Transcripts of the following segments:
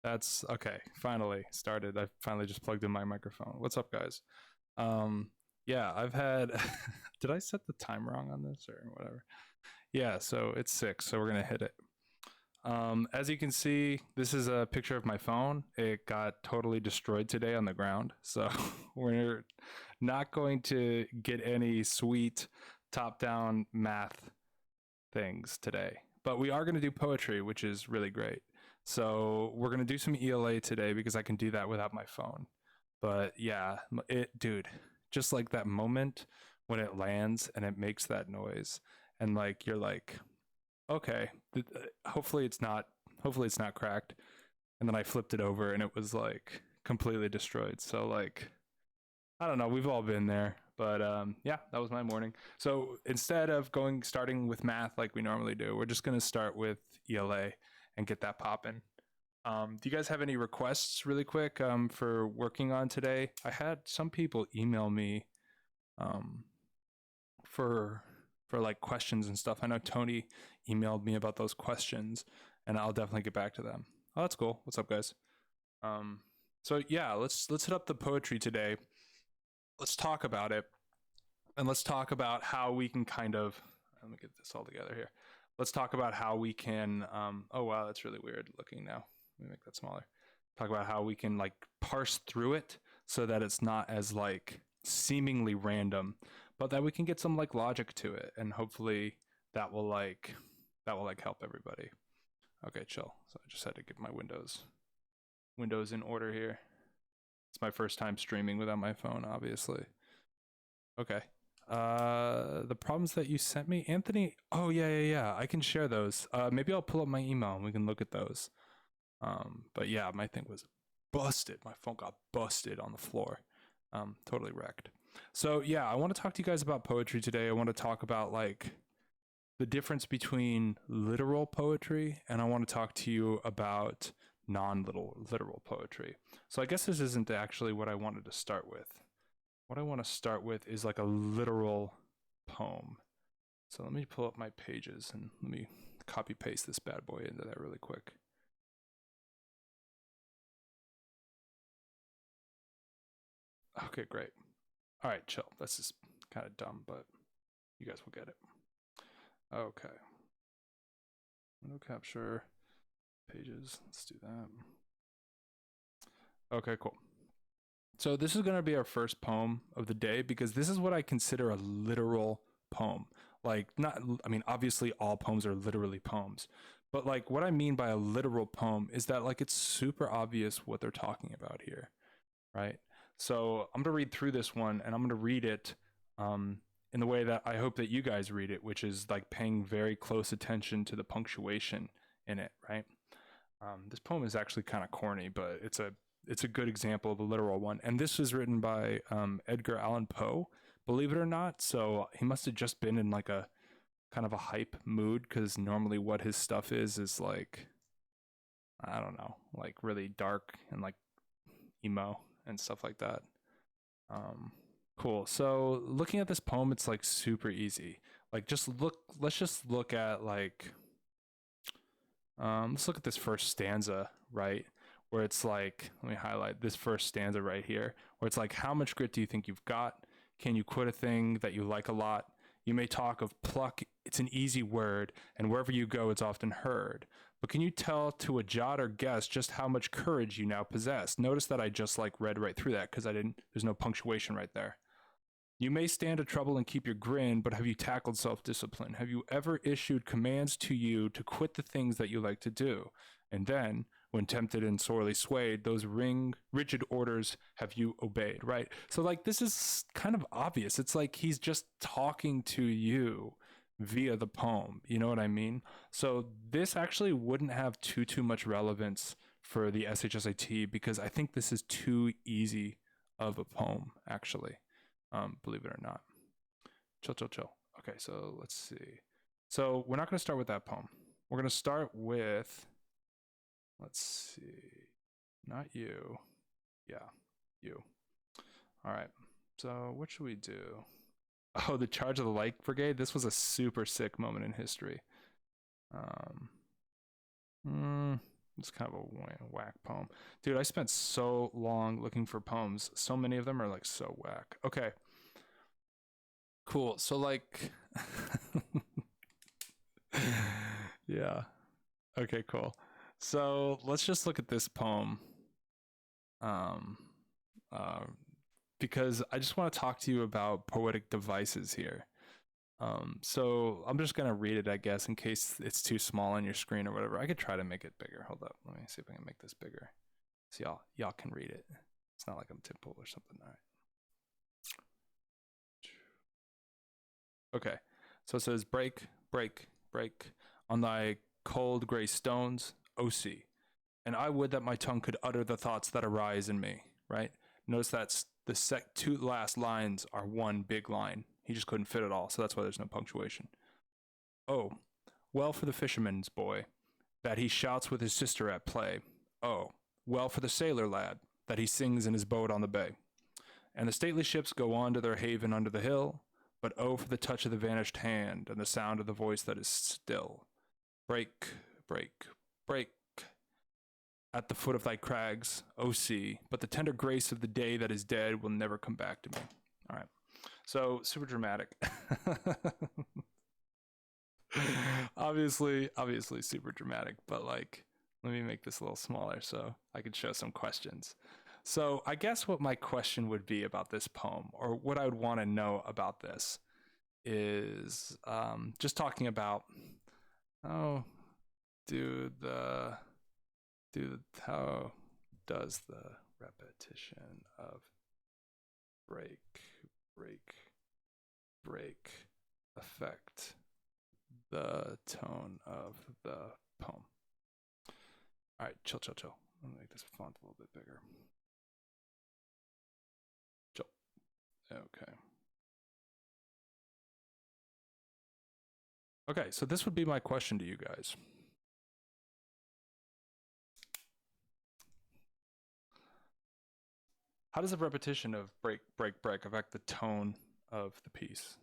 That's okay. Finally started. I finally just plugged in my microphone. What's up, guys? Um, yeah, I've had. Did I set the time wrong on this or whatever? Yeah, so it's 6, so we're gonna hit it. As you can see, this is a picture of my phone. It got totally destroyed today on the ground, so we're not going to get any sweet top-down math things today. But we are going to do poetry, which is really great. So we're going to do some ELA today because I can do that without my phone. But yeah, dude, just like that moment when it lands and it makes that noise and like you're like, okay, hopefully it's not cracked. And then I flipped it over and it was like completely destroyed. So like I don't know, we've all been there. But yeah, that was my morning. So instead of starting with math like we normally do, we're just going to start with ELA and get that popping. Do you guys have any requests really quick for working on today? I had some people email me um, for like questions and stuff. I know Tony emailed me about those questions, and I'll definitely get back to them. Oh, that's cool. What's up, guys? So yeah, let's hit up the poetry today. Let's talk about it, and let's talk about how we can kind of. Let me get this all together here. Let's talk about how we can. Oh wow, that's really weird looking now. Let me make that smaller. Talk about how we can like parse through it so that it's not as like seemingly random, but that we can get some like logic to it, and hopefully that will help everybody. Okay, chill. So I just had to get my windows in order here. It's my first time streaming without my phone, obviously. Okay. The problems that you sent me, Anthony. Oh yeah. I can share those. Maybe I'll pull up my email and we can look at those. But yeah, my thing was busted. My phone got busted on the floor. Totally wrecked. So yeah, I want to talk to you guys about poetry today. I want to talk about like the difference between literal poetry, and I want to talk to you about literal poetry. So I guess this isn't actually what I wanted to start with. What I want to start with is like a literal poem. So let me pull up my pages and let me copy paste this bad boy into that really quick. Okay, great. All right, chill. This is kind of dumb, but you guys will get it. Okay. Window capture pages. Let's do that. Okay, cool. So this is going to be our first poem of the day because this is what I consider a literal poem. Like I mean, obviously all poems are literally poems, but like what I mean by a literal poem is that like it's super obvious what they're talking about here, right? So I'm going to read through this one and I'm going to read it in the way that I hope that you guys read it, which is like paying very close attention to the punctuation in it, right? This poem is actually kind of corny, but it's a good example of a literal one. And this was written by Edgar Allan Poe, believe it or not. So he must have just been in like a kind of a hype mood because normally what his stuff is like, I don't know, like really dark and like emo and stuff like that. Cool. So looking at this poem, it's like super easy. Like let's just look at like, let's look at this first stanza, right? Where it's like, let me highlight this first stanza right here, where it's like, how much grit do you think you've got? Can you quit a thing that you like a lot? You may talk of pluck, it's an easy word, and wherever you go, it's often heard. But can you tell to a jot or guess just how much courage you now possess? Notice that I just like read right through that because there's no punctuation right there. You may stand a trouble and keep your grin, but have you tackled self-discipline? Have you ever issued commands to you to quit the things that you like to do? And then, when tempted and sorely swayed, those rigid orders have you obeyed, right? So like this is kind of obvious. It's like he's just talking to you via the poem. You know what I mean? So this actually wouldn't have too much relevance for the SHSAT because I think this is too easy of a poem, actually. Believe it or not. Chill. Okay, so let's see. So we're not going to start with that poem. We're going to start with, let's see, not you. Yeah, you. All right. So what should we do? Oh, the Charge of the Light Brigade. This was a super sick moment in history. It's kind of a whack poem. Dude, I spent so long looking for poems. So many of them are like so whack. Okay. Cool. So like yeah. Okay, cool. So let's just look at this poem. Um uh, because I just want to talk to you about poetic devices here. So I'm just gonna read it, I guess, in case it's too small on your screen or whatever. I could try to make it bigger. Hold up, let me see if I can make this bigger, so y'all can read it. It's not like I'm Timple or something. All right. Okay. So it says, break, break, break on thy cold gray stones, O sea. And I would that my tongue could utter the thoughts that arise in me, right? Notice that the two last lines are one big line. He just couldn't fit it all, so that's why there's no punctuation. Oh, well for the fisherman's boy, that he shouts with his sister at play. Oh, well for the sailor lad, that he sings in his boat on the bay. And the stately ships go on to their haven under the hill, but oh for the touch of the vanished hand, and the sound of the voice that is still. Break, break, break at the foot of thy crags, O sea, but the tender grace of the day that is dead will never come back to me. All right. So, super dramatic. obviously super dramatic, but like, let me make this a little smaller so I could show some questions. So I guess what my question would be about this poem, or what I would want to know about this, is just talking about how how does the repetition of break, break, break affect the tone of the poem? All right, chill. I'm gonna make this font a little bit bigger. Chill. Okay. Okay, so this would be my question to you guys. How does the repetition of break, break, break affect the tone of the piece?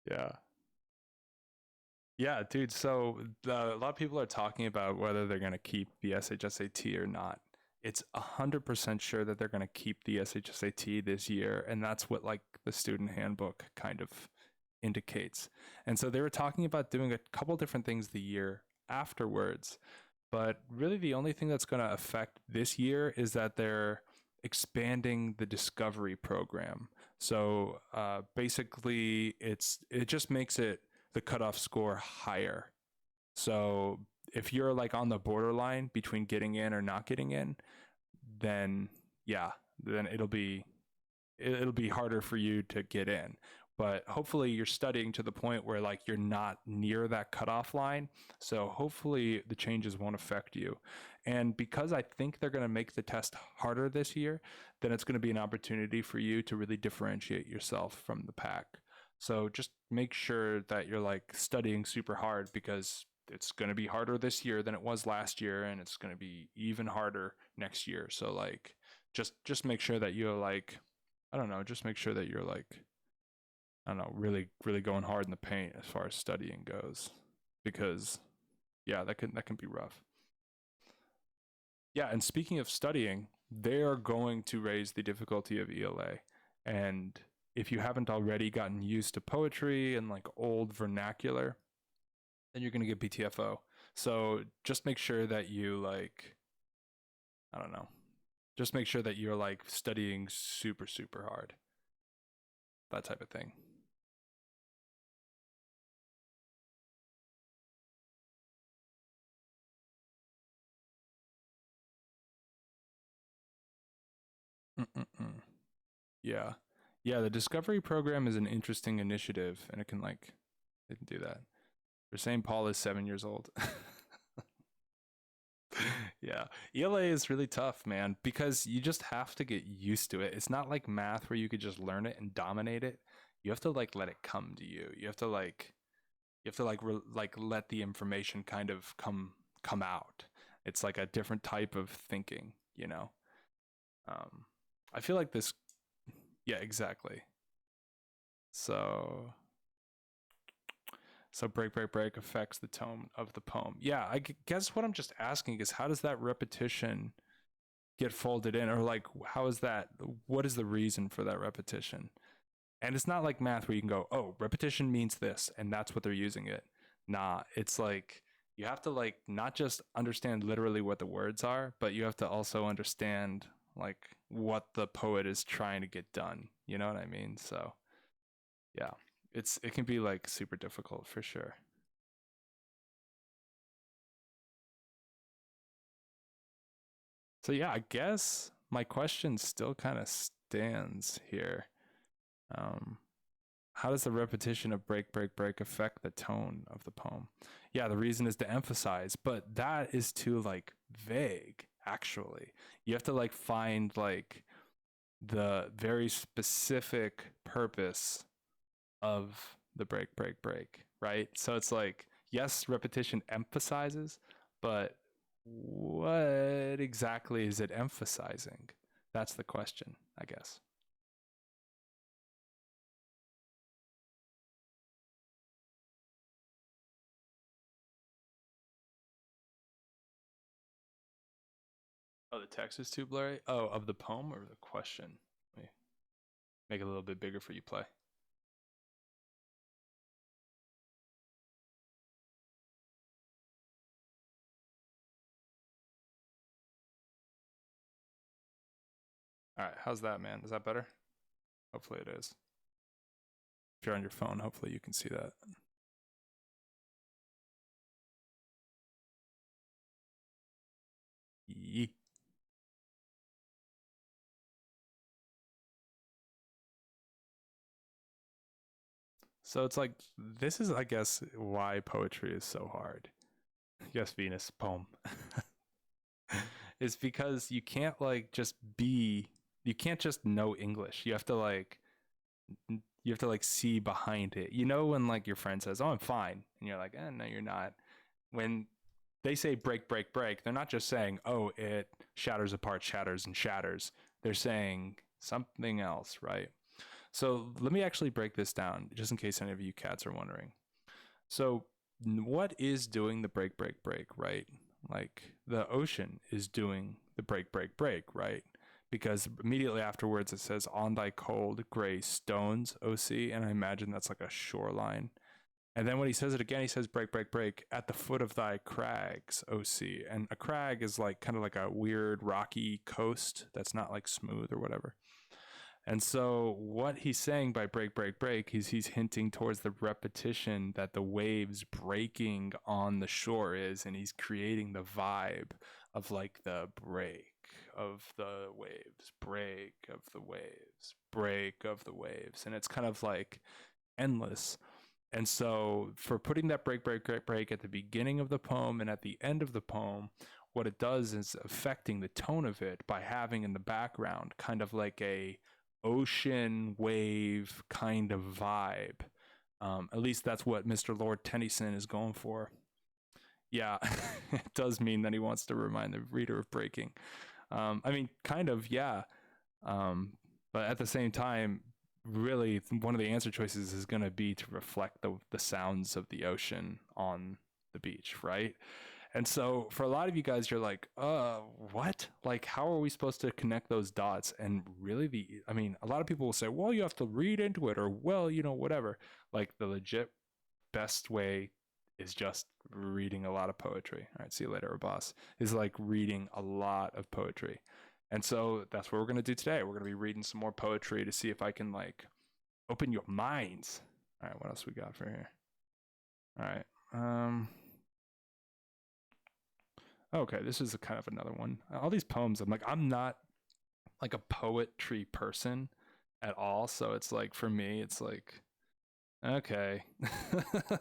Yeah. Yeah, dude. So a lot of people are talking about whether they're going to keep the SHSAT or not. It's 100% sure that they're going to keep the SHSAT this year, and that's what like the student handbook kind of indicates. And so they were talking about doing a couple different things the year afterwards, but really the only thing that's going to affect this year is that they're expanding the discovery program. So basically, it just makes it the cutoff score higher. So if you're like on the borderline between getting in or not getting in, then yeah, then it'll be harder for you to get in. But hopefully you're studying to the point where like you're not near that cutoff line. So hopefully the changes won't affect you. And because I think they're going to make the test harder this year, then it's going to be an opportunity for you to really differentiate yourself from the pack. So just make sure that you're like studying super hard, because it's going to be harder this year than it was last year, and it's going to be even harder next year. So like just make sure that you're like, I don't know, just make sure that you're like, I don't know, really going hard in the paint as far as studying goes, because yeah, that can be rough. Yeah, and speaking of studying, they are going to raise the difficulty of ELA. And if you haven't already gotten used to poetry and like old vernacular, then you're going to get BTFO. So just make sure that you like, I don't know, just make sure that you're like studying super hard. That type of thing. Mm-mm-mm. Yeah. Yeah, the Discovery program is an interesting initiative, and it can do that. For St. Paul is 7 years old. Yeah. ELA is really tough, man, because you just have to get used to it. It's not like math where you could just learn it and dominate it. You have to like let it come to you. You have to like let the information kind of come out. It's like a different type of thinking, you know. Um, I feel like this. Yeah, exactly. So break, break, break affects the tone of the poem. Yeah, I guess what I'm just asking is how does that repetition get folded in, or like how is that? What is the reason for that repetition? And it's not like math where you can go, oh, repetition means this, and that's what they're using it. Nah, it's like you have to like not just understand literally what the words are, but you have to also understand like what the poet is trying to get done. You know what I mean? So yeah, it can be like super difficult for sure. So yeah, I guess my question still kind of stands here. Um, how does the repetition of break, break, break affect the tone of the poem? Yeah, the reason is to emphasize, but that is too like vague, actually. You have to like find like the very specific purpose of the break, break, break, right? So it's like, yes, repetition emphasizes, but what exactly is it emphasizing? That's the question, I guess. Oh, the text is too blurry. Oh, of the poem or the question? Let me make it a little bit bigger for you. Play. All right, how's that, man? Is that better? Hopefully it is. If you're on your phone, hopefully you can see that. Yee. So it's like this is, I guess, why poetry is so hard. Yes, Venus poem. Is because you can't like just be, you can't just know English. You have to like you have to like see behind it. You know when like your friend says, "Oh, I'm fine," and you're like, no, you're not." When they say break, break, break, they're not just saying, "Oh, it shatters apart, shatters and shatters." They're saying something else, right? So let me actually break this down, just in case any of you cats are wondering. So, what is doing the break, break, break, right? Like the ocean is doing the break, break, break, right? Because immediately afterwards it says, on thy cold gray stones, OC, and I imagine that's like a shoreline. And then when he says it again, he says, break, break, break, at the foot of thy crags, OC. And a crag is like kind of like a weird rocky coast that's not like smooth or whatever. And so what he's saying by break, break, break, he's hinting towards the repetition that the waves breaking on the shore is, and he's creating the vibe of like the break of the waves, break of the waves, break of the waves. And it's kind of like endless. And so for putting that break, break, break, break at the beginning of the poem and at the end of the poem, what it does is affecting the tone of it by having in the background kind of like a ocean wave kind of vibe. At least that's what Mr. Lord Tennyson is going for. Yeah, it does mean that he wants to remind the reader of breaking. I mean, kind of, yeah. Um, but at the same time, really, one of the answer choices is going to be to reflect the sounds of the ocean on the beach, right? And so for a lot of you guys, you're like, what? Like, how are we supposed to connect those dots? And really, I mean, a lot of people will say, well, you have to read into it, or, well, whatever. Like, the legit best way is just reading a lot of poetry. All right, see you later, boss. Is like reading a lot of poetry. And so that's what we're going to do today. We're going to be reading some more poetry to see if I can, like, open your minds. All right, what else we got for here? All right. Okay, this is a kind of another one. All these poems, I'm not like a poetry person at all. So it's like, for me, it's like, okay.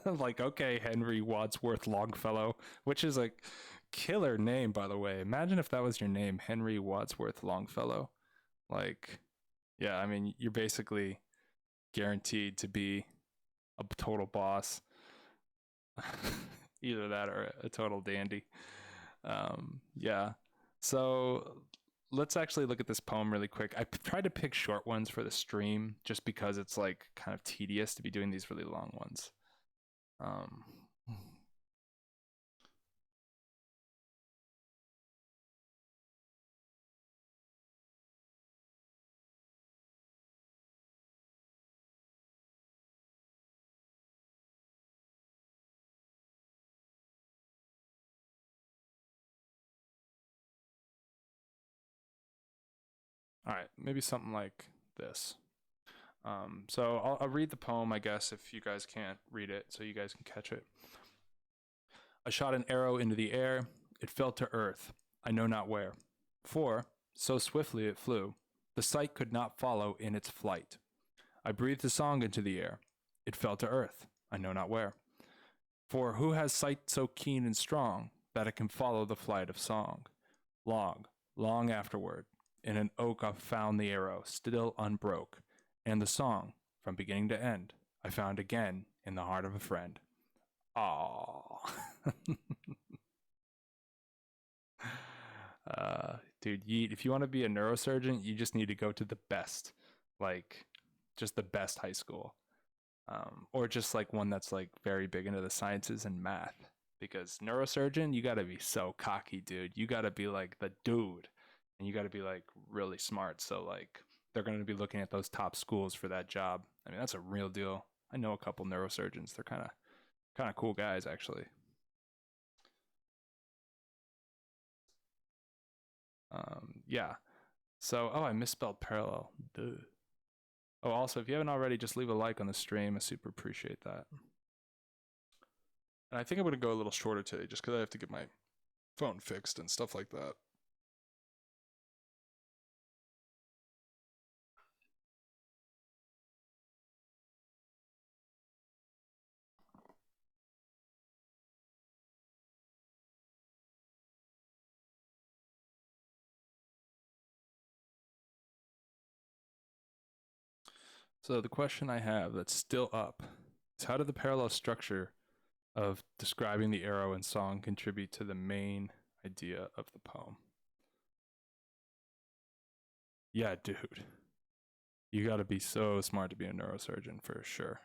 Like, okay, Henry Wadsworth Longfellow, which is like killer name, by the way. Imagine if that was your name, Henry Wadsworth Longfellow. Like, yeah, I mean, you're basically guaranteed to be a total boss. Either that or a total dandy. Yeah. So let's actually look at this poem really quick. I tried to pick short ones for the stream just because it's like kind of tedious to be doing these really long ones. Um, all right, maybe something like this. So I'll read the poem, I guess, if you guys can't read it, so you guys can catch it. I shot an arrow into the air. It fell to earth, I know not where. For, so swiftly it flew, the sight could not follow in its flight. I breathed a song into the air. It fell to earth, I know not where. For who has sight so keen and strong that it can follow the flight of song? Long, long afterward, in an oak I found the arrow, still unbroke, and the song, from beginning to end, I found again in the heart of a friend. Aww. Dude, if you want to be a neurosurgeon, you just need to go to the best, like, just the best high school, or just like one that's like very big into the sciences and math. Because neurosurgeon, you gotta be so cocky, dude. You gotta be like the dude, and you gotta be like really smart. So like, they're gonna be looking at those top schools for that job. I mean, that's a real deal. I know a couple neurosurgeons. They're kind of cool guys, actually. Yeah. So, oh, I misspelled parallel. Duh. Oh, also, if you haven't already, just leave a like on the stream. I super appreciate that. And I think I'm gonna go a little shorter today, just because I have to get my phone fixed and stuff like that. So the question I have that's still up is, how did the parallel structure of describing the arrow and song contribute to the main idea of the poem? Yeah, dude. You gotta be so smart to be a neurosurgeon for sure.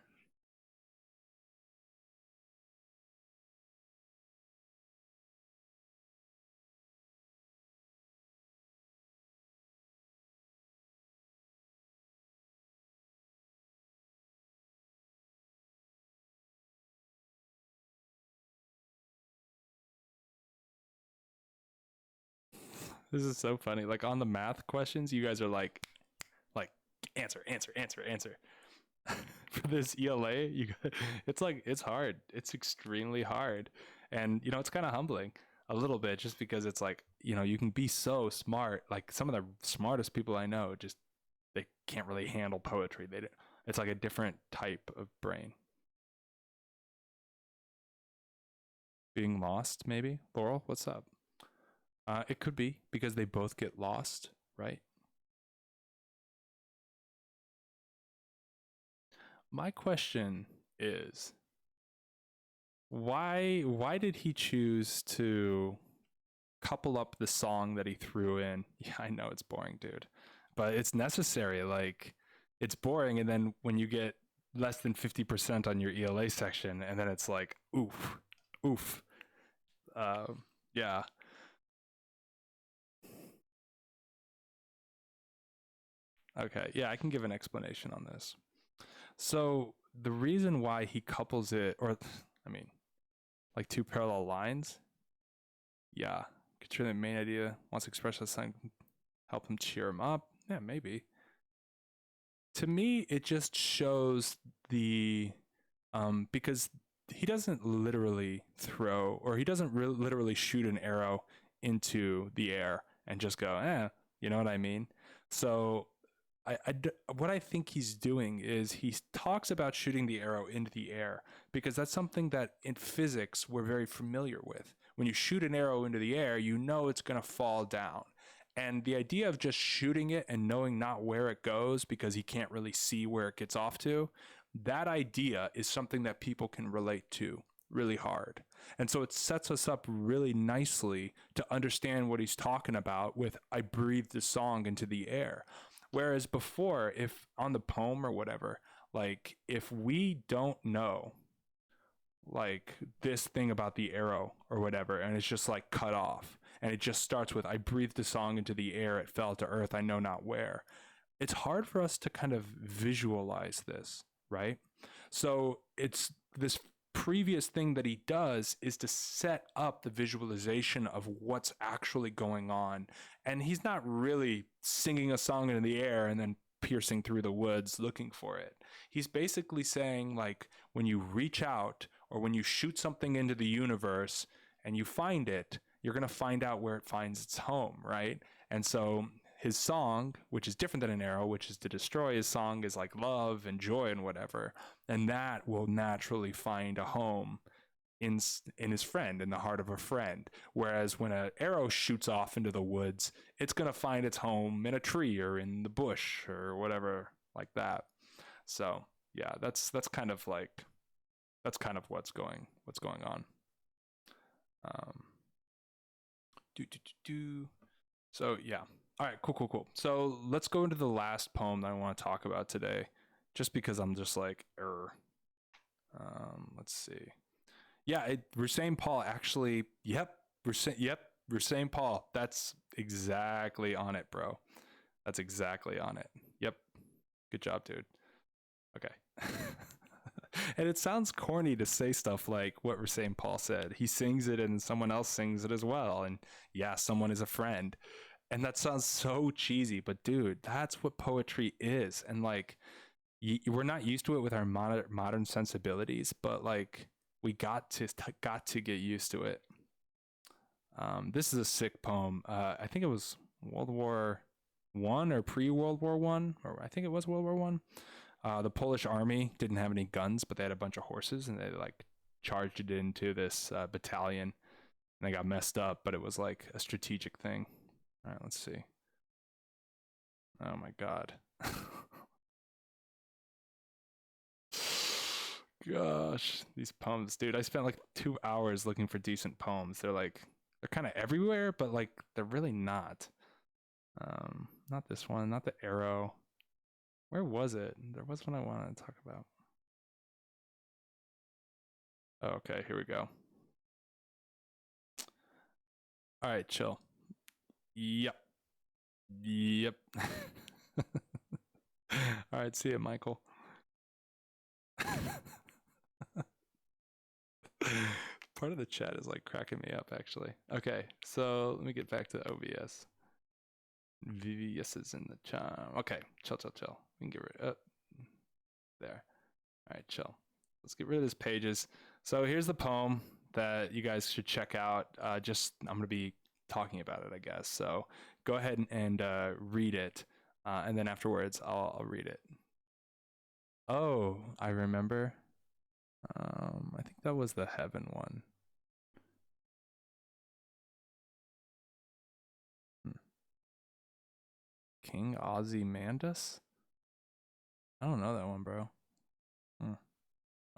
This is so funny. Like on the math questions, you guys are like answer, answer, answer, answer. For this ELA, it's like it's hard. It's extremely hard, and it's kind of humbling a little bit, just because it's like you can be so smart. Like some of the smartest people I know, just they can't really handle poetry. They don't, it's like a different type of brain. Being lost, maybe. Laurel, what's up? It could be because they both get lost, right? My question is, why did he choose to couple up the song that he threw in? Yeah, I know it's boring, dude, but it's necessary. Like, it's boring, and then when you get less than 50% on your ELA section, and then it's like, oof, oof. Uh, yeah. Okay. Yeah, I can give an explanation on this. So the reason why he couples it, or I mean, like two parallel lines, yeah, consider the main idea. Wants to express something, help him cheer him up. Yeah, maybe. To me, it just shows the because he doesn't literally throw, or he doesn't literally shoot an arrow into the air and just go, you know what I mean? So what I think he's doing is he talks about shooting the arrow into the air, because that's something that in physics we're very familiar with. When you shoot an arrow into the air, you know it's going to fall down. And the idea of just shooting it and knowing not where it goes because he can't really see where it gets off to, that idea is something that people can relate to really hard. And so it sets us up really nicely to understand what he's talking about with I breathed the song into the air. Whereas before, if on the poem or whatever, like if we don't know like this thing about the arrow or whatever, and it's just like cut off, and it just starts with I breathed the song into the air, it fell to earth, I know not where. It's hard for us to kind of visualize this, right? So it's this previous thing that he does is to set up the visualization of what's actually going on. And he's not really singing a song into the air and then piercing through the woods looking for it. He's basically saying, like, when you reach out or when you shoot something into the universe and you find it, you're going to find out where it finds its home, right? And so his song, which is different than an arrow, which is to destroy, his song is like love and joy and whatever, and that will naturally find a home in his friend, in the heart of a friend. Whereas when an arrow shoots off into the woods, it's going to find its home in a tree or in the bush or whatever like that. So yeah, that's kind of like what's going on. Do do do do. So yeah. All right, cool. So let's go into the last poem that I want to talk about today, just because I'm just like, let's see. Yeah, Rusain Paul actually. Yep, Rusain Paul. That's exactly on it, bro. That's exactly on it. Yep. Good job, dude. Okay. And it sounds corny to say stuff like what Rusain Paul said. He sings it and someone else sings it as well. And yeah, someone is a friend. And that sounds so cheesy, but dude, that's what poetry is. And like, we're not used to it with our modern sensibilities, but like, we got to get used to it. This is a sick poem. I think it was World War One or pre-World War One, or I think it was World War One. The Polish army didn't have any guns, but they had a bunch of horses, and they like charged it into this battalion, and they got messed up. But it was like a strategic thing. All right, let's see. Oh my god. Gosh, these poems, dude. I spent like 2 hours looking for decent poems. They're kind of everywhere, but like they're really not. Not this one, not the arrow. Where was it? There was one I wanted to talk about. Oh, okay, here we go. All right, chill. Yep. All right, see you, Michael. Part of the chat is like cracking me up, actually. Okay, so let me get back to OBS. VVS is in the chat. Okay, chill. We can get rid of there. All right, chill. Let's get rid of these pages. So here's the poem that you guys should check out. I'm going to be talking about it, I guess. So go ahead and read it, and then afterwards I'll read it. Oh, I remember. I think that was the heaven one. King Ozymandias? I don't know that one, bro.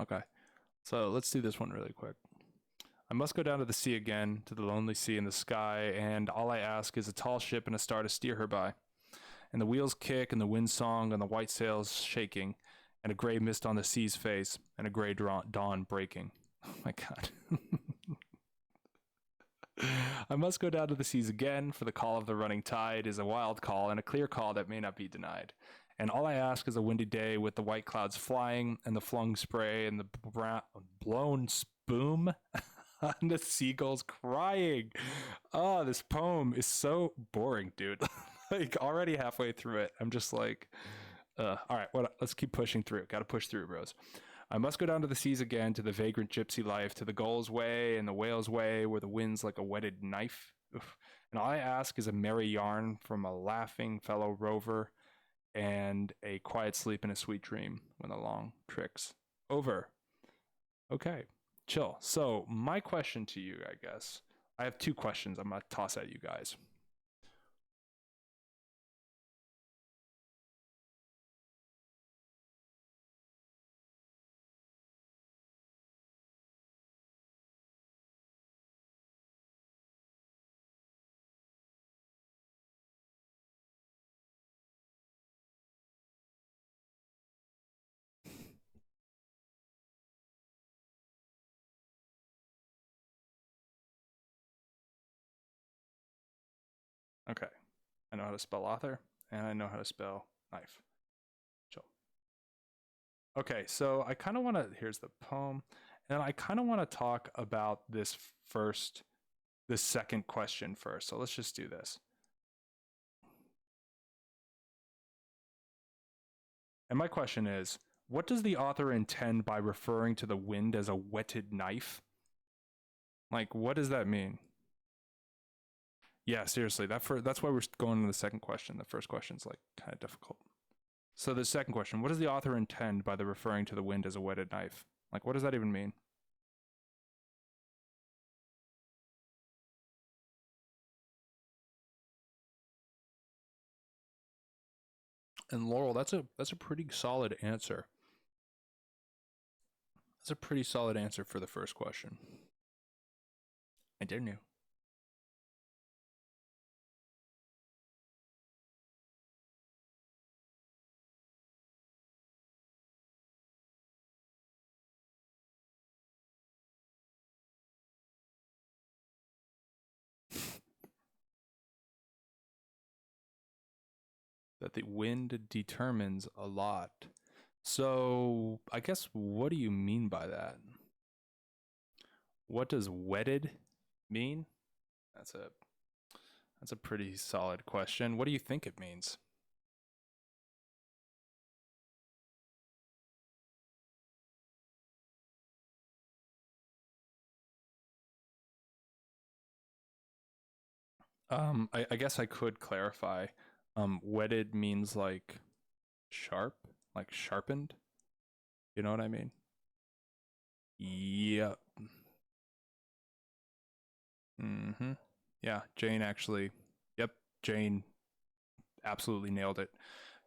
Okay, so let's do this one really quick. I must go down to the sea again, to the lonely sea in the sky, and all I ask is a tall ship and a star to steer her by. And the wheels kick, and the wind song, and the white sails shaking, and a gray mist on the sea's face, and a gray dawn breaking. Oh my god. I must go down to the seas again, for the call of the running tide is a wild call, and a clear call that may not be denied. And all I ask is a windy day with the white clouds flying, and the flung spray, and the blown spume, and the seagulls crying. Oh, this poem is so boring, dude. Like, already halfway through it, I'm just like, all right, let's keep pushing through. Gotta push through, bros. I must go down to the seas again, to the vagrant gypsy life, to the gull's way and the whale's way, where the wind's like a whetted knife. Oof. And all I ask is a merry yarn from a laughing fellow rover, and a quiet sleep and a sweet dream when the long trick's over. Okay, chill. So my question to you, I guess, I have 2 questions I'm gonna toss at you guys. Okay. I know how to spell author, and I know how to spell knife. Chill. Okay, so I kind of want to, here's the poem, and I kind of want to talk about this second question first. So let's just do this. And my question is, what does the author intend by referring to the wind as a whetted knife? Like, what does that mean? Yeah, seriously, that's why we're going to the second question. The first question's like kind of difficult. So the second question, what does the author intend by the referring to the wind as a whetted knife? Like, what does that even mean? And Laurel, that's a pretty solid answer. That's a pretty solid answer for the first question. I didn't know. That the wind determines a lot. So I guess what do you mean by that? What does wetted mean? That's a that's a pretty solid question. What do you think it means? I guess I could clarify. Wetted means like sharp, like sharpened. You know what I mean? Yep. Mm-hmm. Yeah, Jane actually. Yep, Jane absolutely nailed it.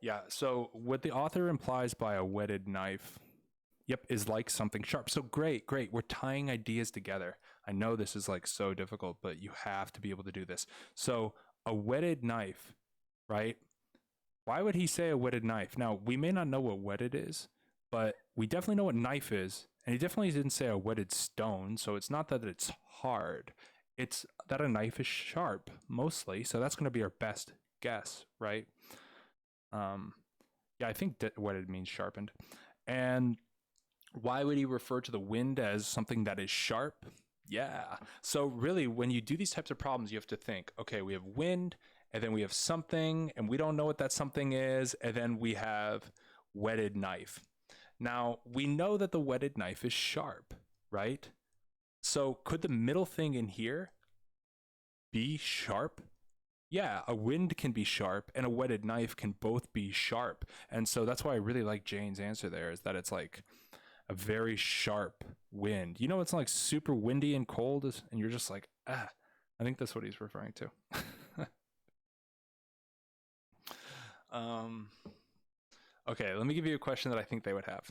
Yeah. So what the author implies by a whetted knife, yep, is like something sharp. So great, great. We're tying ideas together. I know this is like so difficult, but you have to be able to do this. So a whetted knife, right? Why would he say a whetted knife? Now, we may not know what whetted is, but we definitely know what knife is. And he definitely didn't say a whetted stone. So it's not that it's hard, it's that a knife is sharp mostly. So that's going to be our best guess, right? Um, yeah, I think that whetted means sharpened. And why would he refer to the wind as something that is sharp? Yeah. So really, when you do these types of problems, you have to think, okay, we have wind, and then we have something, and we don't know what that something is, and then we have whetted knife. Now, we know that the whetted knife is sharp, right? So could the middle thing in here be sharp? Yeah, a wind can be sharp and a whetted knife can both be sharp. And so that's why I really like Jane's answer there, is that it's like a very sharp wind. You know, it's like super windy and cold, and you're just like, ah. I think that's what he's referring to. um, okay, let me give you a question that I think they would have.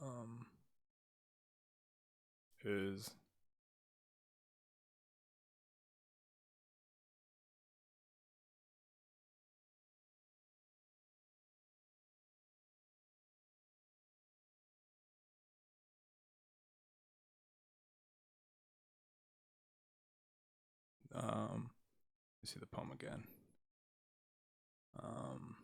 Um, is let me see the poem again. Um,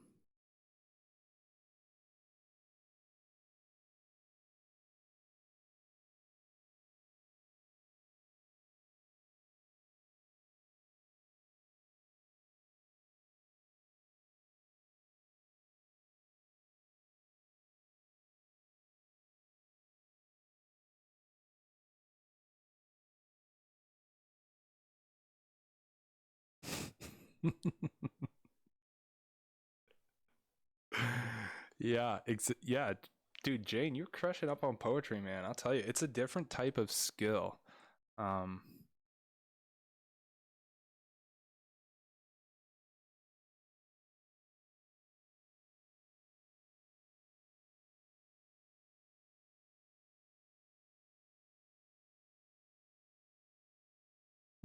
yeah, yeah, dude, Jane, you're crushing up on poetry, man. I'll tell you, it's a different type of skill. Um,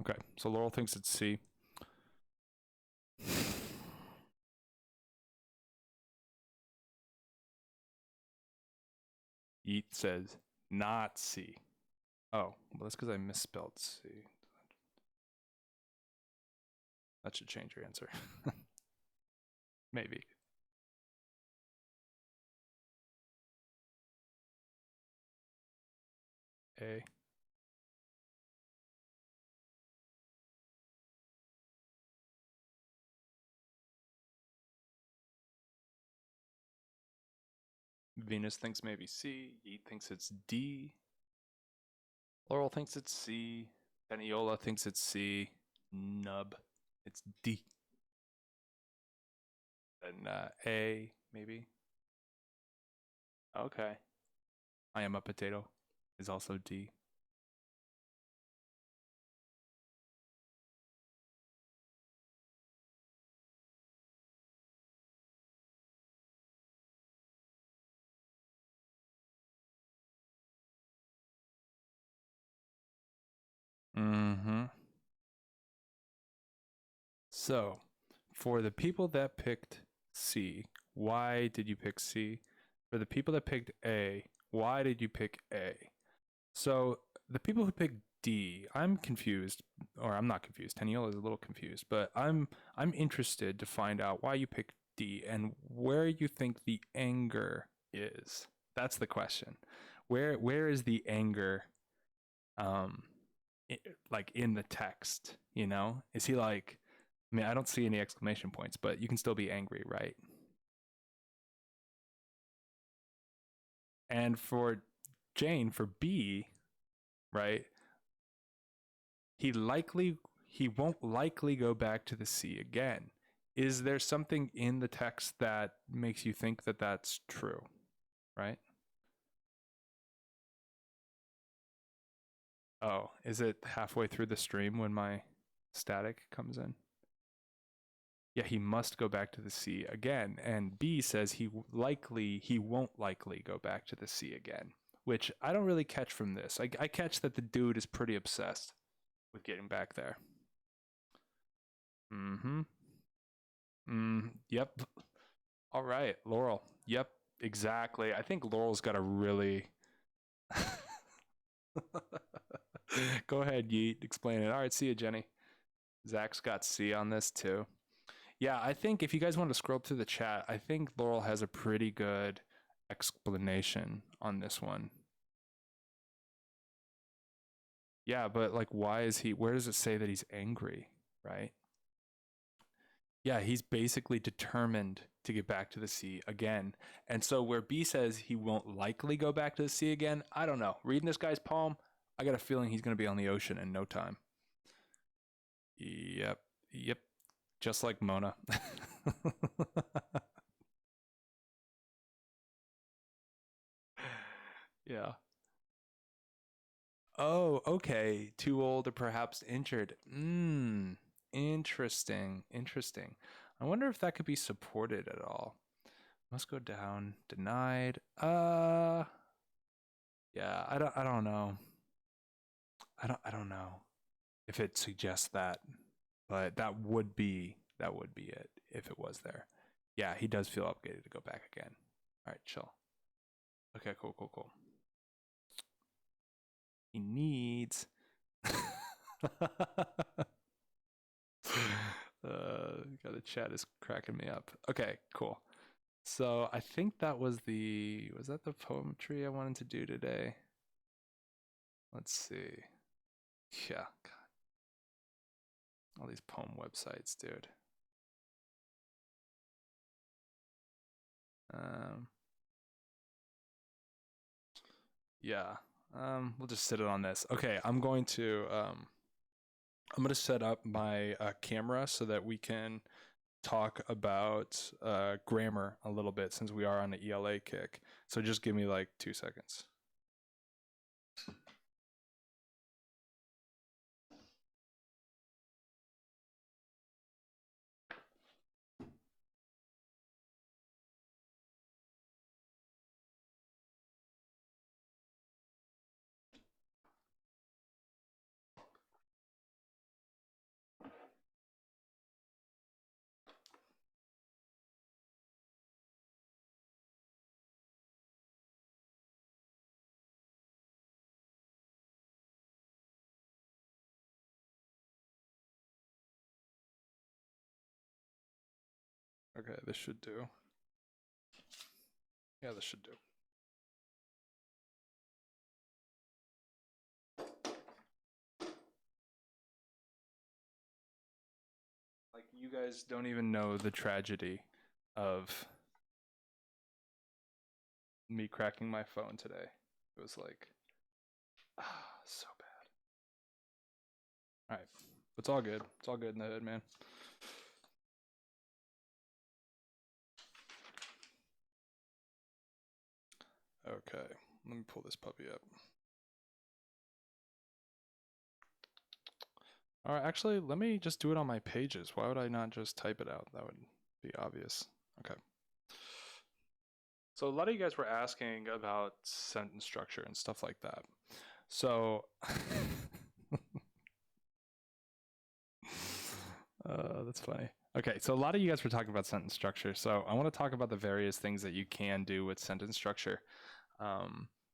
okay, so Laurel thinks it's C. Yeet says not C. Oh, well, that's because I misspelled C. That should change your answer. Maybe. A. Venus thinks maybe C. Yeet thinks it's D. Laurel thinks it's C. Peniola thinks it's C. Nub. It's D. And A, maybe. Okay. I am a potato is also D. Mm-hmm. So, for the people that picked C, why did you pick C? For the people that picked A, why did you pick A? So, the people who picked D, I'm confused, or I'm not confused. Teniola is a little confused, but I'm interested to find out why you picked D and where you think the anger is. That's the question. Where is the anger um like in the text, you know? Is he like, I mean, I don't see any exclamation points, but you can still be angry, right? And for Jane, for B, right? He won't likely go back to the sea again. Is there something in the text that makes you think that that's true, right? Oh, is it halfway through the stream when my static comes in? Yeah, he must go back to the sea again. And B says he won't likely go back to the sea again, which I don't really catch from this. I catch that the dude is pretty obsessed with getting back there. Mm-hmm. Yep. All right, Laurel. Yep, exactly. I think Laurel's got a really Go ahead, Yeet. Explain it. All right, see you, Jenny. Zach's got C on this too. Yeah, I think if you guys want to scroll up through the chat, I think Laurel has a pretty good explanation on this one. Yeah, but like, why is he, where does it say that he's angry, right? Yeah, he's basically determined to get back to the sea again. And so where B says he won't likely go back to the sea again, I don't know. Reading this guy's poem, I got a feeling he's going to be on the ocean in no time. Yep. Yep. Just like Mona. Yeah. Oh, okay. Too old or perhaps injured. Interesting. Interesting. I wonder if that could be supported at all. Must go down. Denied. Yeah, I don't know. I don't know if it suggests that, but that would be it if it was there. Yeah, he does feel obligated to go back again. All right, chill. Okay, cool. He needs God, the chat is cracking me up. Okay, cool. So I think that was that the poetry I wanted to do today? Let's see. Yeah, God. All these poem websites, dude. Um, yeah. We'll just sit it on this. Okay, I'm going to set up my camera so that we can talk about grammar a little bit since we are on the ELA kick. So just give me like 2 seconds. Okay, this should do. Yeah, this should do. Like, you guys don't even know the tragedy of me cracking my phone today. It was like, so bad. All right, it's all good. It's all good in the hood, man. Okay, let me pull this puppy up. All right, actually, let me just do it on my pages. Why would I not just type it out? That would be obvious. Okay. So a lot of you guys were asking about sentence structure and stuff like that. So that's funny. Okay, so a lot of you guys were talking about sentence structure. So I want to talk about the various things that you can do with sentence structure,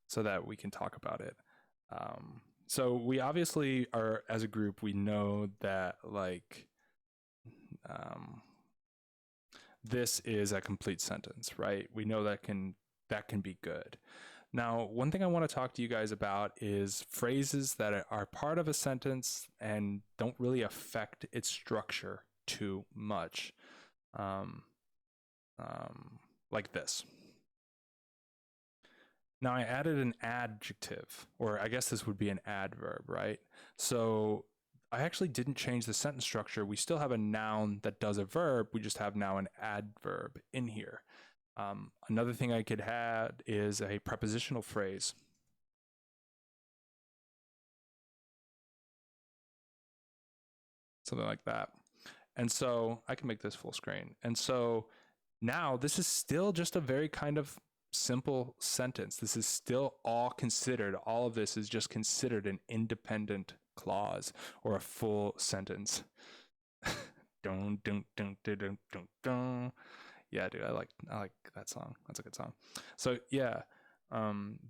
so that we can talk about it. So we obviously are, as a group, we know that like this is a complete sentence, right? We know that can be good. Now, one thing I want to talk to you guys about is phrases that are part of a sentence and don't really affect its structure too much. Like this. Now I added an adjective, or I guess this would be an adverb, right? So I actually didn't change the sentence structure. We still have a noun that does a verb. We just have now an adverb in here. Another thing I could add is a prepositional phrase. Something like that. And so I can make this full screen. And so now this is still just a very kind of simple sentence. This is still all considered. All of this is just considered an independent clause or a full sentence. Dun, dun, dun, dun, dun, dun, dun. Yeah, dude, I like that song. That's a good song. So yeah,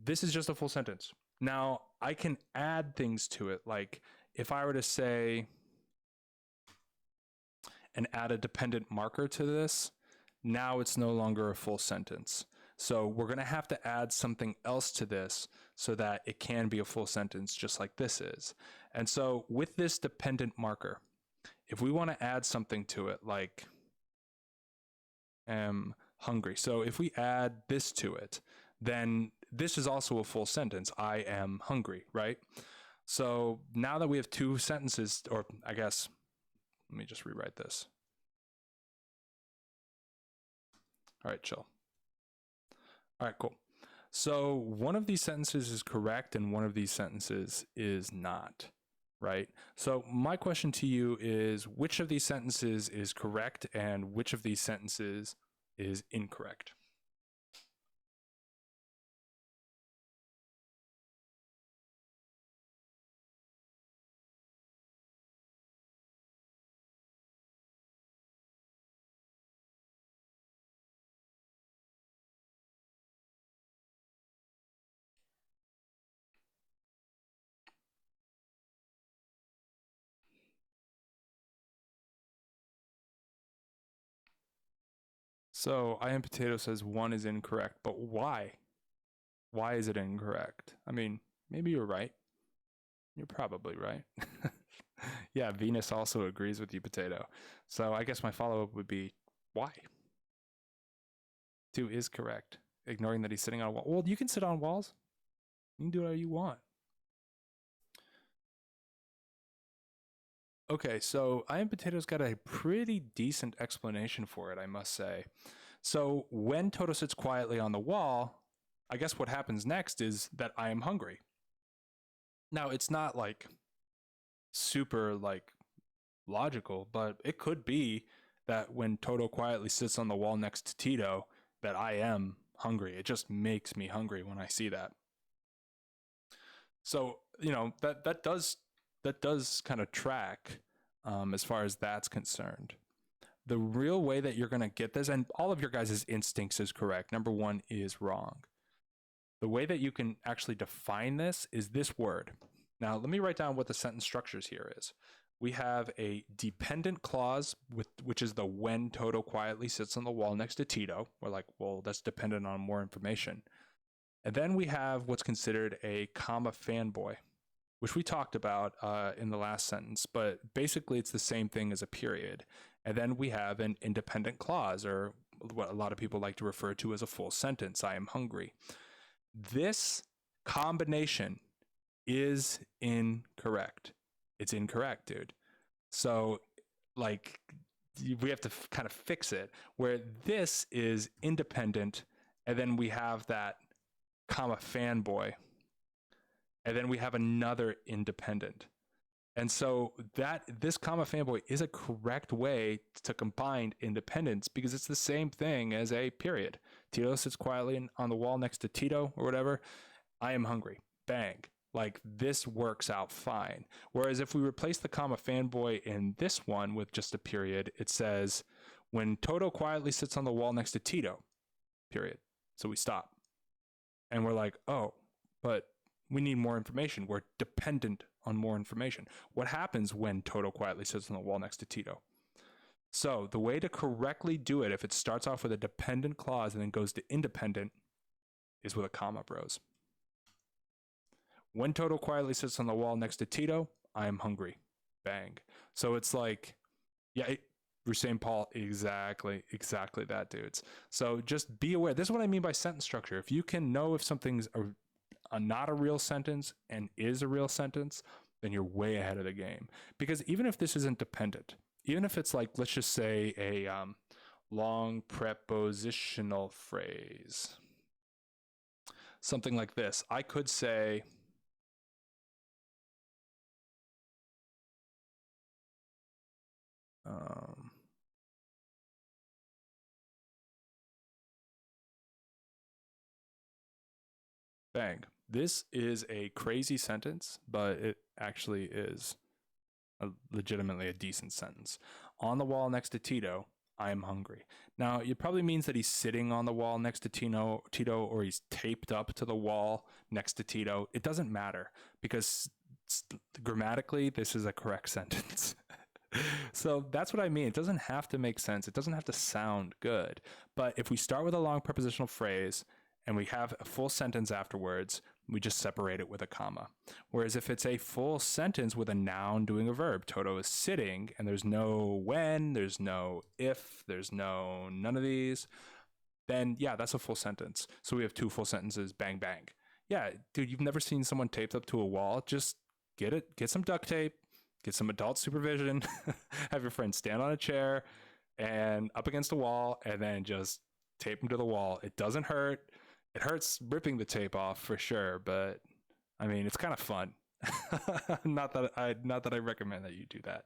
this is just a full sentence. Now I can add things to it. Like if I were to say and add a dependent marker to this, now it's no longer a full sentence. So we're going to have to add something else to this so that it can be a full sentence just like this is. And so with this dependent marker, if we want to add something to it like am hungry. So if we add this to it, then this is also a full sentence. I am hungry, right? So now that we have two sentences, or I guess, let me just rewrite this. All right, chill. All right, cool. So one of these sentences is correct and one of these sentences is not, right? So my question to you is, which of these sentences is correct and which of these sentences is incorrect? So I am potato says one is incorrect, but why? Why is it incorrect? I mean, maybe you're right. You're probably right. Yeah, Venus also agrees with you, potato. So I guess my follow-up would be, why? 2 is correct. Ignoring that he's sitting on a wall. Well, you can sit on walls. You can do whatever you want. Okay, so I Am Potato's got a pretty decent explanation for it, I must say. So when Toto sits quietly on the wall, I guess what happens next is that I am hungry. Now, it's not like super like logical, but it could be that when Toto quietly sits on the wall next to Tito, that I am hungry. It just makes me hungry when I see that. So, you know, that does kind of track as far as that's concerned. The real way that you're going to get this, and all of your guys' instincts is correct. Number 1 is wrong. The way that you can actually define this is this word. Now, let me write down what the sentence structures here is. we have a dependent clause, which is the when Toto quietly sits on the wall next to Tito. We're like, well, that's dependent on more information. And then we have what's considered a comma fanboy, which we talked about in the last sentence, but basically it's the same thing as a period. And then we have an independent clause, or what a lot of people like to refer to as a full sentence. I am hungry. This combination is incorrect. It's incorrect, dude. So, like, we have to kind of fix it where this is independent, and then we have that comma fanboy, and then we have another independent. And so that this comma fanboy is a correct way to combine independence because it's the same thing as a period. Tito sits quietly on the wall next to Tito or whatever. I am hungry. Bang. Like, this works out fine. Whereas if we replace the comma fanboy in this one with just a period, it says, when Toto quietly sits on the wall next to Tito, period. So we stop. And we're like, oh, but we need more information. We're dependent on more information. What happens when Toto quietly sits on the wall next to Tito? So the way to correctly do it, if it starts off with a dependent clause and then goes to independent, is with a comma, bros. When Toto quietly sits on the wall next to Tito, I am hungry. Bang. So it's like, yeah, St. Paul, exactly that, dudes. So just be aware. This is what I mean by sentence structure. If you can know if something's not a real sentence and is a real sentence, then you're way ahead of the game. Because even if this isn't dependent, even if it's like, let's just say a long prepositional phrase, something like this, I could say, bang. This is a crazy sentence, but it actually is legitimately a decent sentence. On the wall next to Tito, I am hungry. Now, it probably means that he's sitting on the wall next to Tito, or he's taped up to the wall next to Tito. It doesn't matter because grammatically, this is a correct sentence. So that's what I mean. It doesn't have to make sense. It doesn't have to sound good. But if we start with a long prepositional phrase and we have a full sentence afterwards, we just separate it with a comma. Whereas if it's a full sentence with a noun doing a verb, Toto is sitting, and there's no when, there's no if, there's no none of these, then yeah, that's a full sentence. So we have two full sentences, bang, bang. Yeah, dude, you've never seen someone taped up to a wall. Just get some duct tape, get some adult supervision, have your friend stand on a chair and up against a wall, and then just tape them to the wall. It doesn't hurt. It hurts ripping the tape off for sure, but I mean, it's kind of fun. not that I recommend that you do that.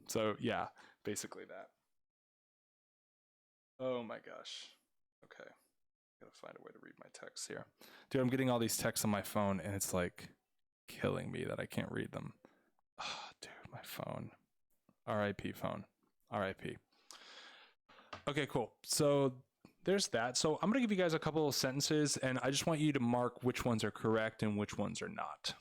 So yeah, basically that. Oh my gosh. Okay. Gotta find a way to read my texts here. Dude, I'm getting all these texts on my phone and it's like killing me that I can't read them. Oh, dude, my phone. RIP phone. RIP. Okay, cool. So there's that. So I'm going to give you guys a couple of sentences, and I just want you to mark which ones are correct and which ones are not.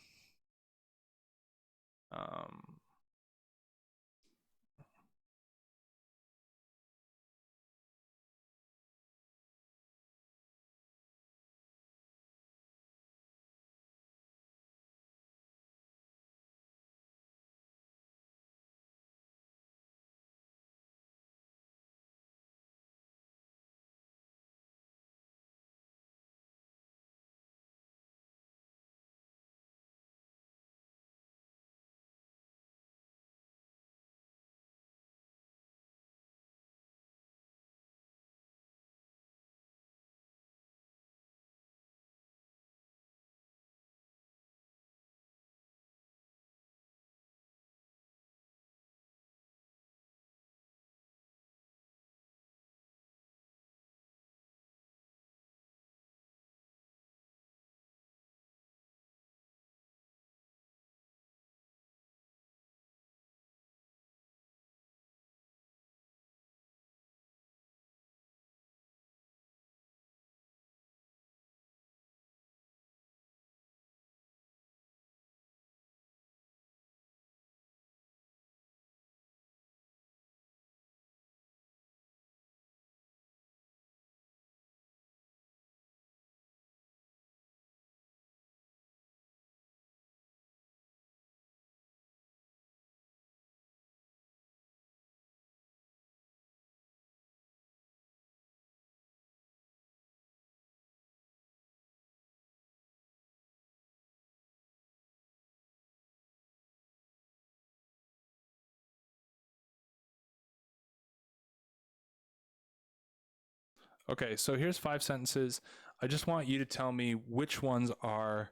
Okay, so here's 5 sentences. I just want you to tell me which ones are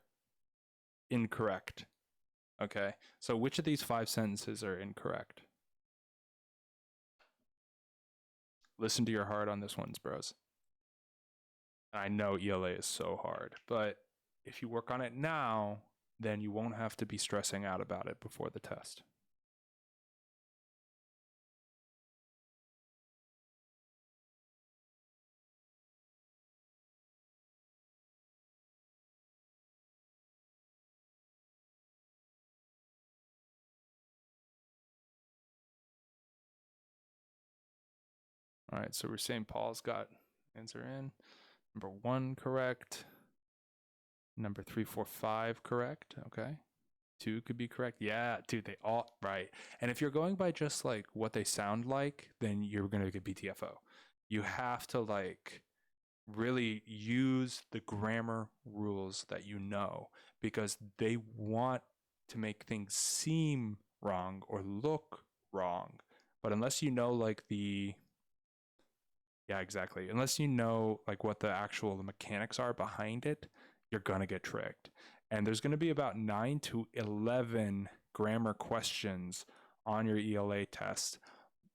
incorrect. Okay, so which of these 5 sentences are incorrect? Listen to your heart on this one, bros. I know ELA is so hard, but if you work on it now, then you won't have to be stressing out about it before the test. All right, so we're saying Paul's got answer in. Number 1 correct. Number 3, 4, 5 correct. Okay. 2 could be correct. Yeah, dude, they all right. And if you're going by just like what they sound like, then you're gonna get BTFO. You have to like really use the grammar rules that you know, because they want to make things seem wrong or look wrong. But unless you know like yeah, exactly. Unless you know like what the actual mechanics are behind it, you're gonna get tricked. And there's gonna be about 9 to 11 grammar questions on your ELA test.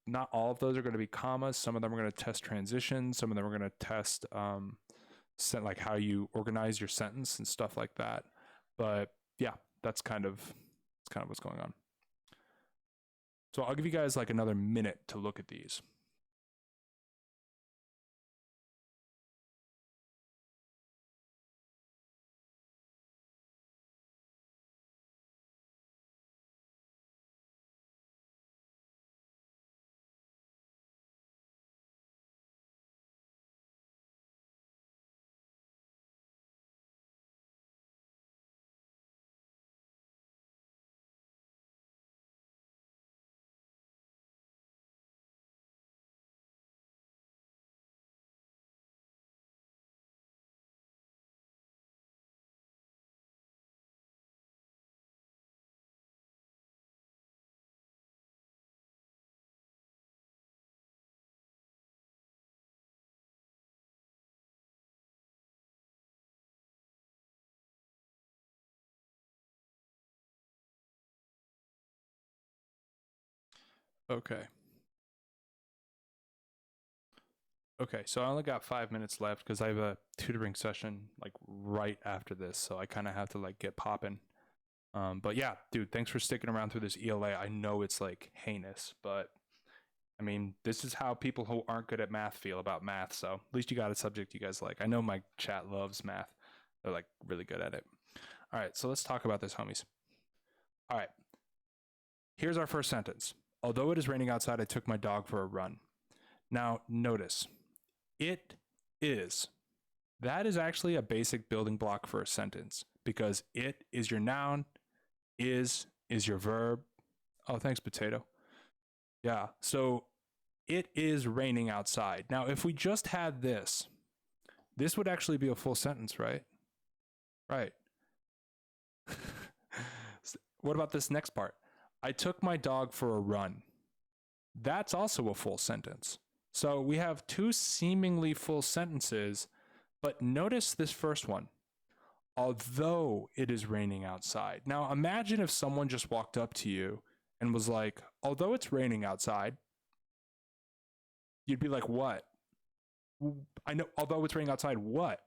Not all of those are going to be commas. Some of them are going to test transitions. Some of them are going to test like how you organize your sentence and stuff like that. But yeah, that's kind of what's going on. So I'll give you guys like another minute to look at these. Okay. Okay, so I only got 5 minutes left because I have a tutoring session like right after this, so I kind of have to like get popping. But yeah, dude, thanks for sticking around through this ELA. I know it's like heinous, but I mean, this is how people who aren't good at math feel about math. So at least you got a subject you guys like. I know my chat loves math. They're like really good at it. All right, so let's talk about this, homies. All right, here's our first sentence. Although it is raining outside, I took my dog for a run. Now, notice, it is. That is actually a basic building block for a sentence because it is your noun, is your verb. Oh, thanks, potato. Yeah, so it is raining outside. Now, if we just had this would actually be a full sentence, right? Right. What about this next part? I took my dog for a run. That's also a full sentence. So we have 2 seemingly full sentences, but notice this first one. Although it is raining outside. Now, imagine if someone just walked up to you and was like, although it's raining outside, you'd be like, what? I know, although it's raining outside, what?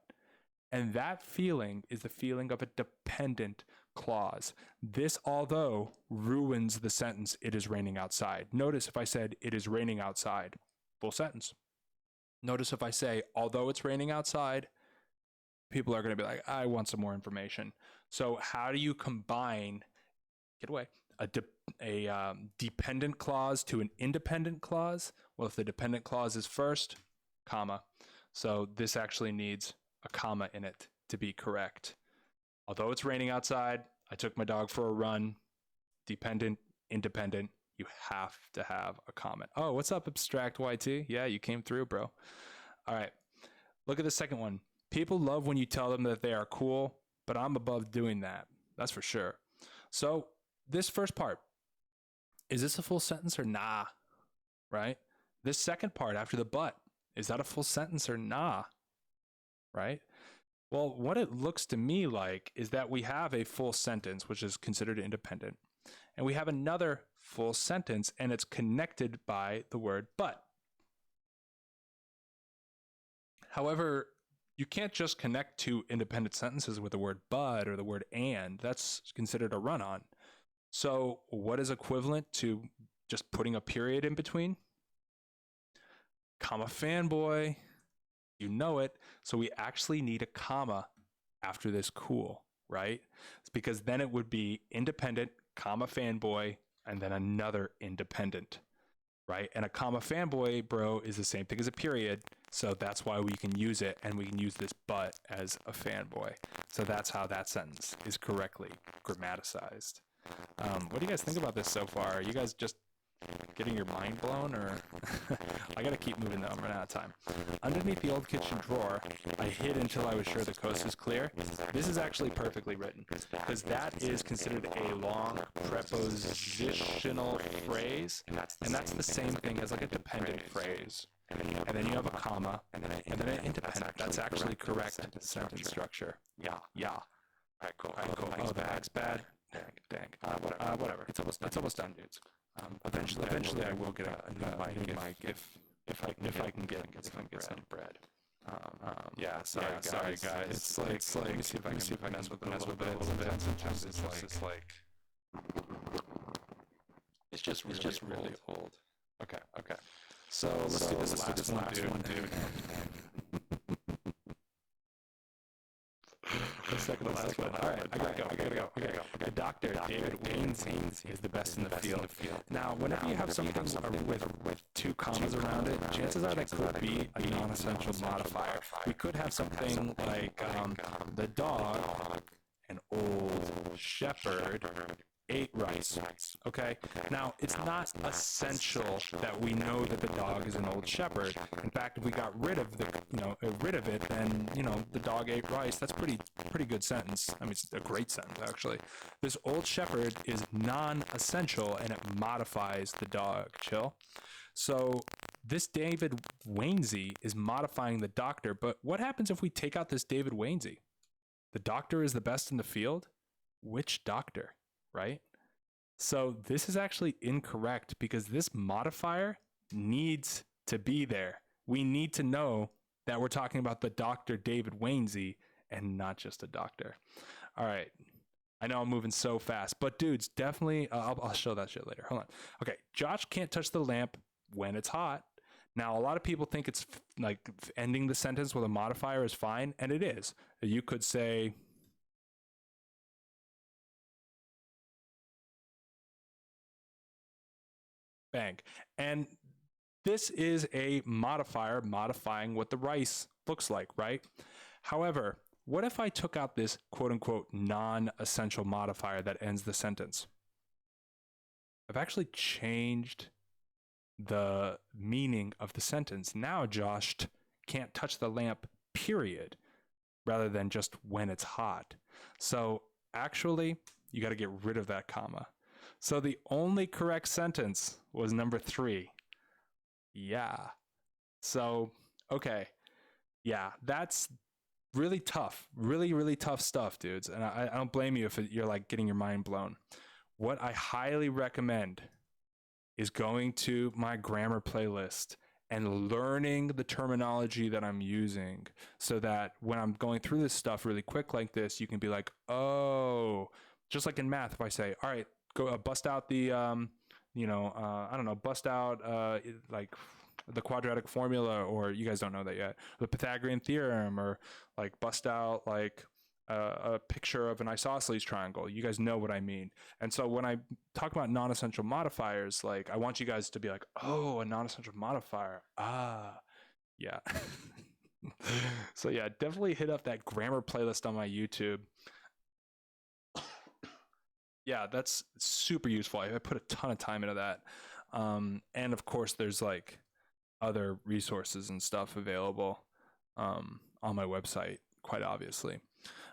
And that feeling is the feeling of a dependent clause. This although ruins the sentence, it is raining outside. Notice if I said, it is raining outside, full sentence. Notice if I say, although it's raining outside, people are going to be like, I want some more information. So how do you combine, get away, a dependent clause to an independent clause? Well, if the dependent clause is first, comma. So this actually needs a comma in it to be correct. Although it's raining outside, I took my dog for a run. Dependent, independent, you have to have a comment. Oh, what's up, Abstract YT? Yeah, you came through, bro. All right, look at the second one. People love when you tell them that they are cool, but I'm above doing that. That's for sure. So this first part, is this a full sentence or nah? Right? This second part after the but, Is that a full sentence or nah? Right? Well, what it looks to me like is that we have a full sentence, which is considered independent, and we have another full sentence, and it's connected by the word but. However, you can't just connect two independent sentences with the word but or the word and. That's considered a run-on. So what is equivalent to just putting a period in between? Comma fanboy. You know it. So we actually need a comma after this cool, right? It's because then it would be independent, comma fanboy, and then another independent, right? And a comma fanboy, bro, is the same thing as a period. So that's why we can use it, and we can use this but as a fanboy. So that's how that sentence is correctly grammaticized. What do you guys think about this so far? Are you guys just getting your mind blown, or I gotta keep moving though, I'm running out of time. Underneath the old kitchen drawer, I hid until I was sure the coast was clear. This is actually perfectly written, because that is considered a long prepositional phrase, and that's the same thing as like a dependent phrase. And then you have a comma, and then an independent. That's actually correct sentence structure. Yeah. All right, cool. Oh, the bag's bad. Dang. Whatever. It's almost done, dudes. Eventually, I will get a new mic if I can get some bread. Yeah, sorry guys. It's like let me see if I can mess with it a little bit. Sometimes it's just like it's just really old. Okay. So let's do this last one, dude. The second to last one. All right, I gotta go. The doctor, David Wednesday, is the best in the field. Now, whenever you have something with two commas around it, chances are that could be a non-essential modifier. We could have something like the dog, an old shepherd, ate rice. Okay. Now, it's not essential that we know that the dog is an old shepherd. In fact, if we got rid of it, then the dog ate rice. That's pretty good sentence. I mean, it's a great sentence actually. This old shepherd is non-essential, and it modifies the dog. Chill. So this David Wednesday is modifying the doctor. But what happens if we take out this David Wednesday? The doctor is the best in the field. Which doctor? Right? So this is actually incorrect because this modifier needs to be there. We need to know that we're talking about the Dr. David Wednesday and not just a doctor. All right. I know I'm moving so fast, but dudes, definitely, I'll show that shit later. Hold on. Okay. Josh can't touch the lamp when it's hot. Now, a lot of people think it's like ending the sentence with a modifier is fine, and it is. You could say, bang. And this is a modifier modifying what the rice looks like, right? However, what if I took out this quote unquote non-essential modifier that ends the sentence? I've actually changed the meaning of the sentence. Now Josh can't touch the lamp, period, rather than just when it's hot. So actually, you got to get rid of that comma. So the only correct sentence was number 3. Yeah. So, okay. Yeah, that's really tough. Really tough stuff, dudes. And I don't blame you if you're like getting your mind blown. What I highly recommend is going to my grammar playlist and learning the terminology that I'm using so that when I'm going through this stuff really quick like this, you can be like, oh, just like in math, if I say, all right, go bust out the, bust out like the quadratic formula, or you guys don't know that yet, the Pythagorean theorem, or like bust out like a picture of an isosceles triangle. You guys know what I mean. And so when I talk about non-essential modifiers, like I want you guys to be like, oh, a non-essential modifier. Yeah. So yeah, definitely hit up that grammar playlist on my YouTube. Yeah, that's super useful. I put a ton of time into that. And of course, there's like other resources and stuff available on my website, quite obviously.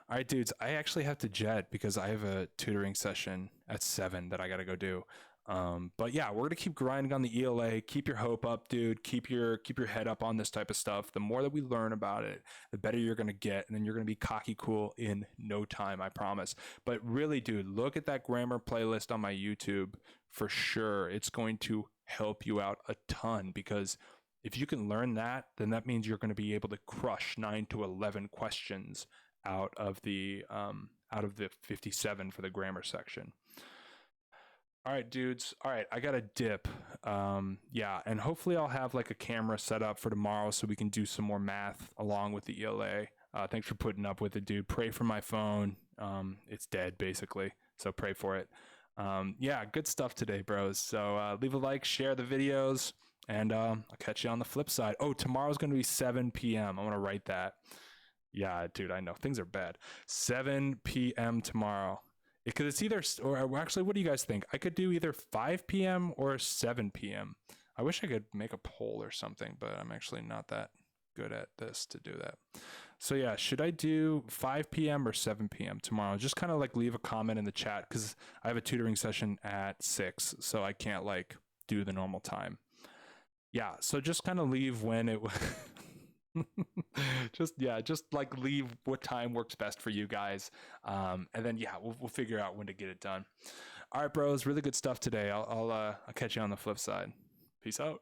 All right, dudes, I actually have to jet because I have a tutoring session at 7 that I got to go do. But yeah, we're gonna keep grinding on the ELA. Keep your hope up, dude. Keep your head up on this type of stuff. The more that we learn about it, the better you're gonna get, and then you're gonna be cocky cool in no time, I promise. But really, dude, look at that grammar playlist on my YouTube for sure. It's going to help you out a ton because if you can learn that, then that means you're going to be able to crush 9 to 11 questions out of the 57 for the grammar section. All right, dudes. All right, I got a dip. Yeah, and hopefully I'll have like a camera set up for tomorrow so we can do some more math along with the ELA. Thanks for putting up with it, dude. Pray for my phone. It's dead basically, so pray for it. Yeah, good stuff today, bros. So leave a like, share the videos, and I'll catch you on the flip side. Oh, tomorrow's going to be 7 p.m. I'm going to write that. Yeah, dude, I know things are bad. 7 p.m. tomorrow. Because it's either, or actually, what do you guys think? I could do either 5 p.m. or 7 p.m. I wish I could make a poll or something, but I'm actually not that good at this to do that. So yeah, should I do 5 p.m. or 7 p.m. tomorrow? Just kind of like leave a comment in the chat because I have a tutoring session at 6, so I can't like do the normal time. Yeah, so just kind of leave when it just like leave what time works best for you guys, and then yeah, we'll figure out when to get it done. All right, bros, really good stuff today. I'll catch you on the flip side. Peace out.